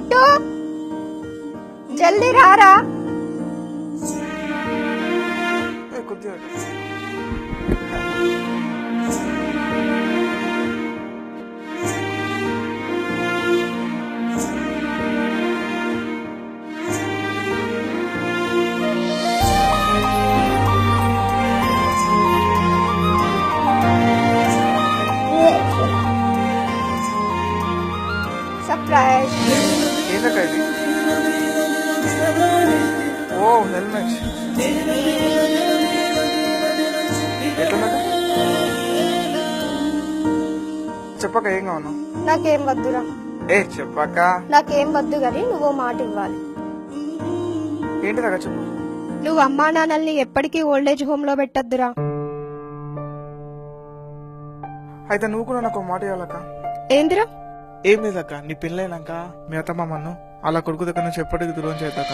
Kit జల్దీ రారా. కొద్దిగా సర్ప్రైజ్. ఏంటక్క ఇది? ఓ హెల్మెట్ ఎట్లున్నది? చెప్పక ఏం కావను? నాకేం వద్దురా. చెప్పక. నాకేం వద్దు గాని నువ్వు మాట ఇవ్వాలి. ఏంటిదాకా చెప్పు. నువ్వు అమ్మా నాన్నల్ని ఎప్పటికీ ఓల్డేజ్ హోమ్ లో పెట్టద్దురా. అయితే నువ్వు కూడా నాకు ఒక మాట ఇవ్వాలక్క. ఏందిరా? ఏం లేదక్క, నీ పెళ్ళైనాక మీ అత్తమ్మను అలా కొడుకు దగ్గర నుంచి ఎప్పటికీ దూరం చేద్దాక.